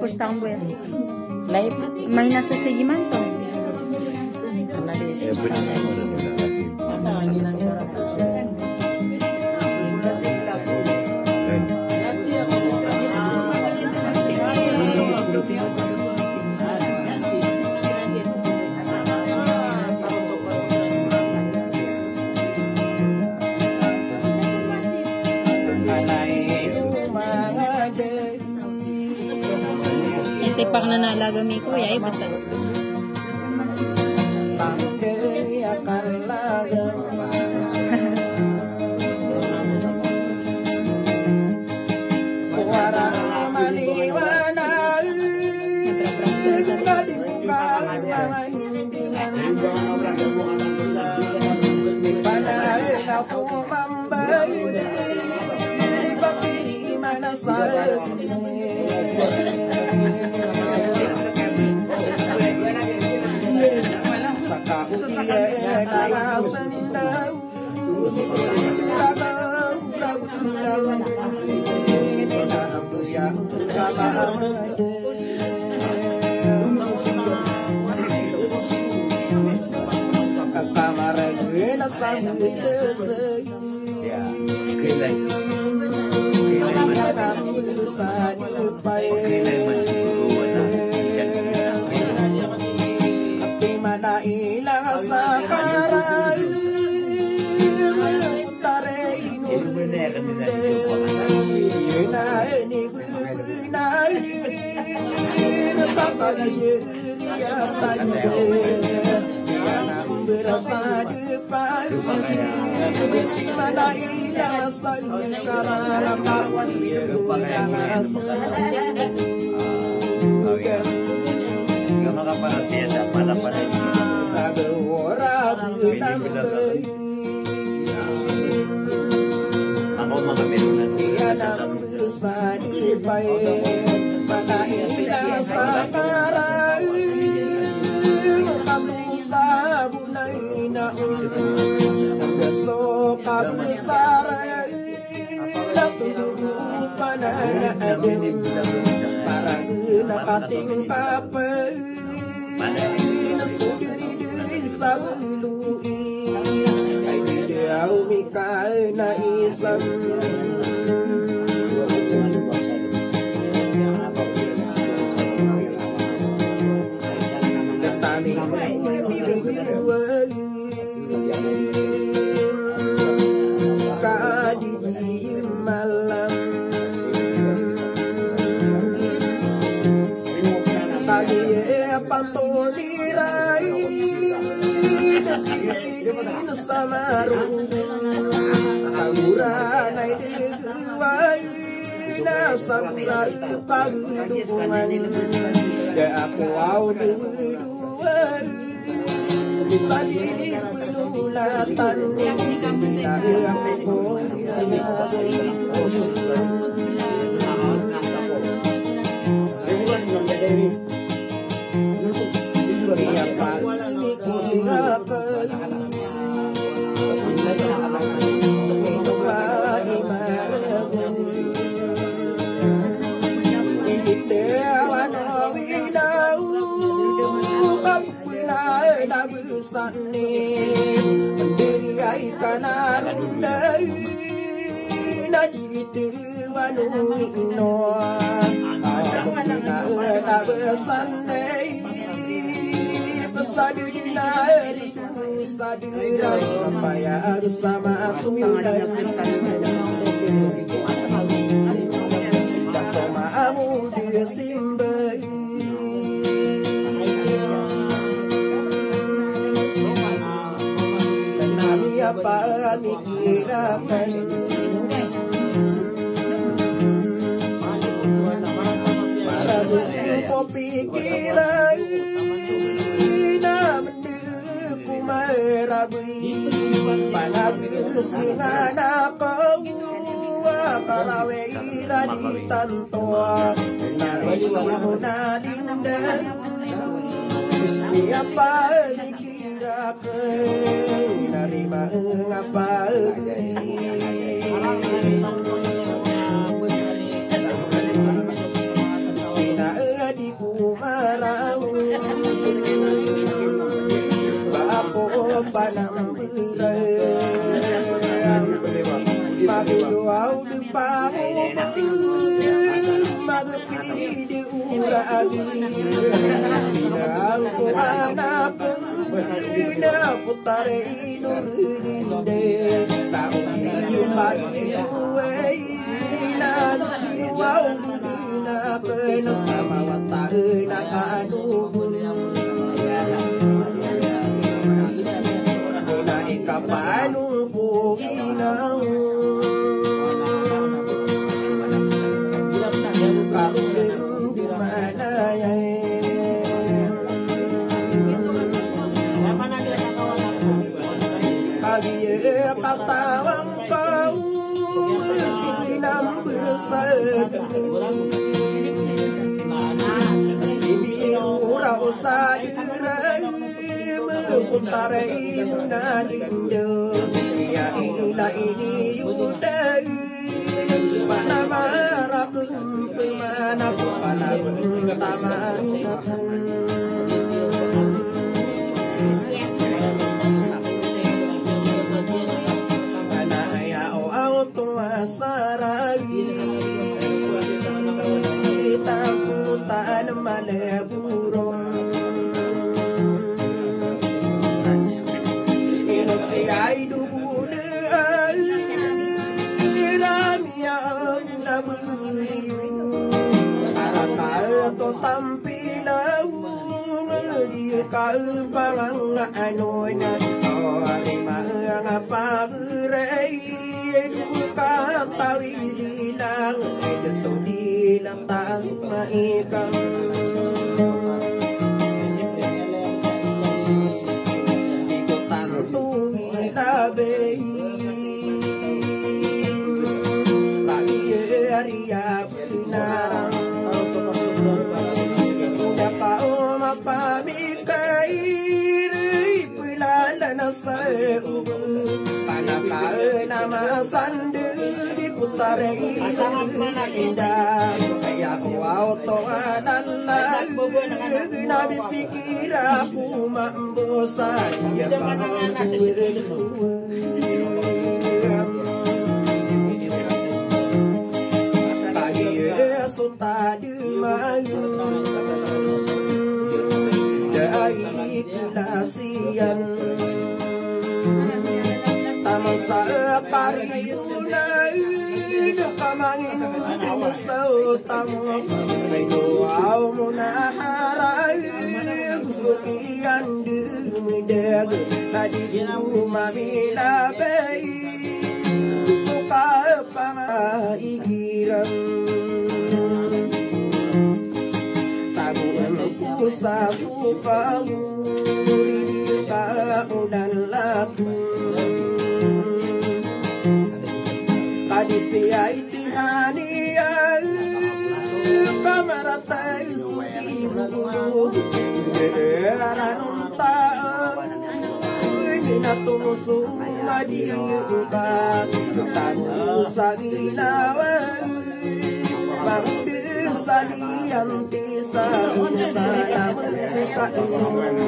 kustang buya. Lai may nasa seguimiento. Tipak na nalaga mi kuya, ay basta. Suara maliwanag di panay na pumambay di mana saya lagi sidang ko anak na putare inurinde taong yung pag-iuwi nalisiwaw na penasama watay na kaanubun na ikapanong po inaw katawang kau sinang bersageng sinirau sa dirai memputarai nadindo ya ila ini yudai mana marap pemana kepala taman sarai kita sultan maleburong inosiai dubude iramia naburiu arakal to tampilau di kalparang anoina orima ngapagurei katawi dilang ito dilang tang maikang ikutan tungi labay pag-iariya pinarang udah kau mapamikay pilala na sa ubo nama sandu diputare indah kaya ku auto adalah nabi pikir aku mambosa dia tadi tadi mayu dari kulasian sa pariyunay kamangin sa utamo may duwaw mo na haray gusto kiyan dumidag na di umamilabay gusto ka pangaigiran taguan ko sa supang hindi ka ulan lapon Adisiya itihaniya kamaratay sukibu Geranong taon Ninatumuso madiuta Tago sa ginawan Pagbil sa liyanti sa usalam Kainong